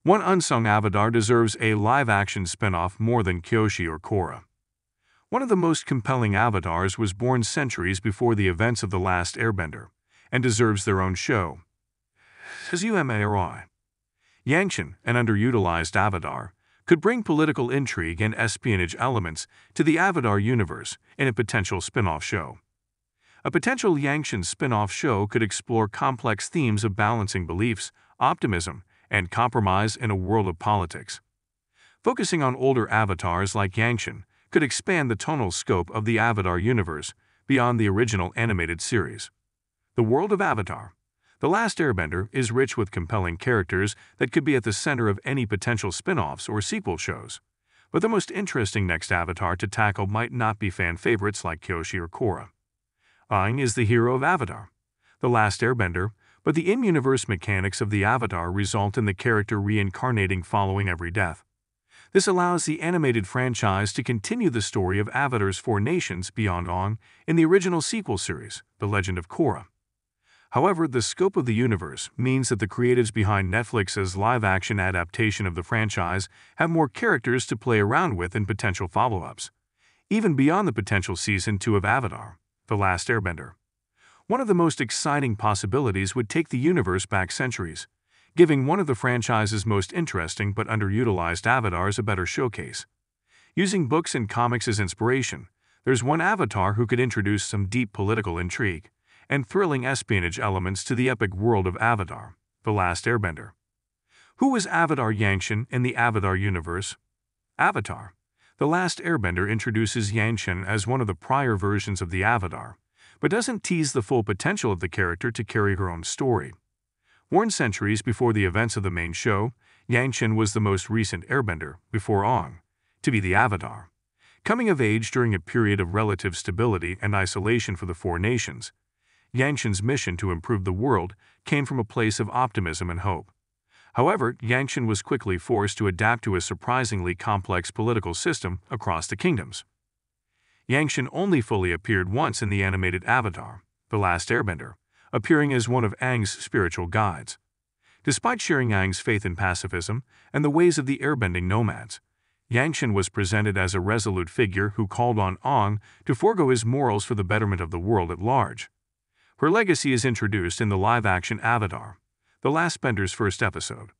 One unsung avatar deserves a live-action spin-off more than Kyoshi or Korra. One of the most compelling avatars was born centuries before the events of The Last Airbender, and deserves their own show. Yangchen, an underutilized avatar, could bring political intrigue and espionage elements to the Avatar universe in a potential spin-off show. A potential Yangchen spin-off show could explore complex themes of balancing beliefs, optimism, and compromise in a world of politics. Focusing on older avatars like Yangchen could expand the tonal scope of the Avatar universe beyond the original animated series. The world of Avatar, The Last Airbender, is rich with compelling characters that could be at the center of any potential spin-offs or sequel shows. But the most interesting next avatar to tackle might not be fan favorites like Kyoshi or Korra. Aang is the hero of Avatar, The Last Airbender, but the in-universe mechanics of the Avatar result in the character reincarnating following every death. This allows the animated franchise to continue the story of Avatar's four nations beyond Aang in the original sequel series, The Legend of Korra. However, the scope of the universe means that the creatives behind Netflix's live-action adaptation of the franchise have more characters to play around with in potential follow-ups, even beyond the potential Season 2 of Avatar, The Last Airbender. One of the most exciting possibilities would take the universe back centuries, giving one of the franchise's most interesting but underutilized avatars a better showcase. Using books and comics as inspiration, there's one avatar who could introduce some deep political intrigue and thrilling espionage elements to the epic world of Avatar, The Last Airbender. Who was Avatar Yangchen in the Avatar universe? Avatar, The Last Airbender introduces Yangchen as one of the prior versions of the Avatar, but doesn't tease the full potential of the character to carry her own story. Born centuries before the events of the main show, Yangchen was the most recent Airbender, before Aang, to be the Avatar. Coming of age during a period of relative stability and isolation for the four nations, Yangchen's mission to improve the world came from a place of optimism and hope. However, Yangchen was quickly forced to adapt to a surprisingly complex political system across the kingdoms. Yangchen only fully appeared once in the animated Avatar, The Last Airbender, appearing as one of Aang's spiritual guides. Despite sharing Aang's faith in pacifism and the ways of the airbending nomads, Yangchen was presented as a resolute figure who called on Aang to forego his morals for the betterment of the world at large. Her legacy is introduced in the live-action Avatar, The Last Bender's first episode.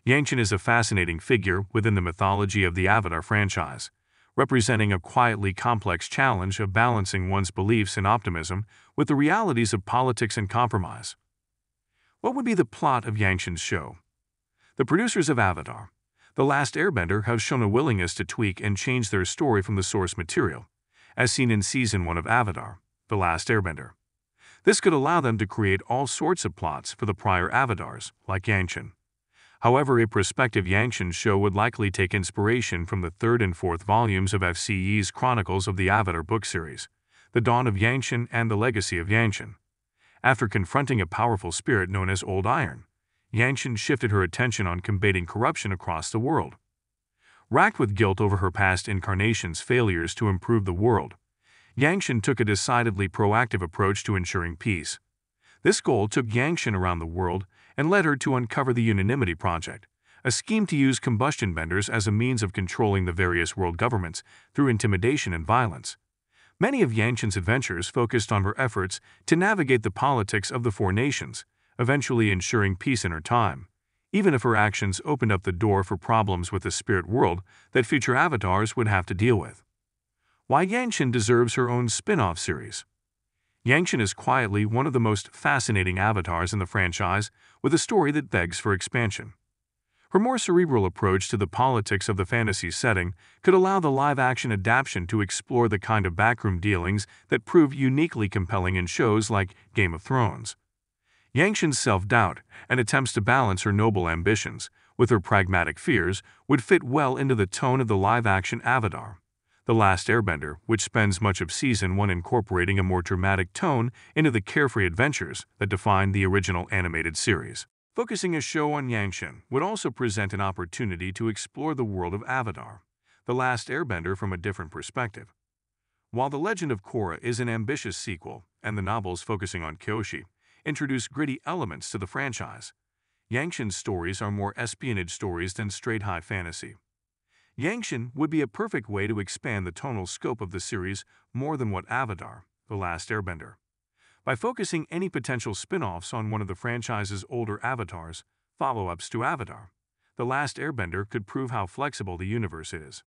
Yangchen is a fascinating figure within the mythology of the Avatar franchise, representing a quietly complex challenge of balancing one's beliefs and optimism with the realities of politics and compromise. What would be the plot of Yangchen's show? The producers of Avatar, The Last Airbender, have shown a willingness to tweak and change their story from the source material, as seen in Season 1 of Avatar, The Last Airbender. This could allow them to create all sorts of plots for the prior avatars, like Yangchen. However, a prospective Yangchen show would likely take inspiration from the third and fourth volumes of FCE's Chronicles of the Avatar book series, The Dawn of Yangchen and The Legacy of Yangchen. After confronting a powerful spirit known as Old Iron, Yangchen shifted her attention on combating corruption across the world. Racked with guilt over her past incarnations' failures to improve the world, Yangchen took a decidedly proactive approach to ensuring peace. This goal took Yangchen around the world and led her to uncover the Unanimity Project, a scheme to use combustion benders as a means of controlling the various world governments through intimidation and violence. Many of Yangchen's adventures focused on her efforts to navigate the politics of the four nations, eventually ensuring peace in her time, even if her actions opened up the door for problems with the spirit world that future avatars would have to deal with. Why Yangchen deserves her own spin-off series. Yangchen is quietly one of the most fascinating avatars in the franchise, with a story that begs for expansion. Her more cerebral approach to the politics of the fantasy setting could allow the live-action adaptation to explore the kind of backroom dealings that prove uniquely compelling in shows like Game of Thrones. Yangchen's self-doubt and attempts to balance her noble ambitions with her pragmatic fears would fit well into the tone of the live-action Avatar, The Last Airbender, which spends much of Season 1 incorporating a more dramatic tone into the carefree adventures that define the original animated series. Focusing a show on Yangchen would also present an opportunity to explore the world of Avatar, The Last Airbender, from a different perspective. While The Legend of Korra is an ambitious sequel, and the novels focusing on Kyoshi introduce gritty elements to the franchise, Yangshin's stories are more espionage stories than straight high fantasy. Yangshin would be a perfect way to expand the tonal scope of the series more than what Avatar: The Last Airbender. By focusing any potential spin-offs on one of the franchise's older avatars, follow-ups to Avatar: The Last Airbender could prove how flexible the universe is.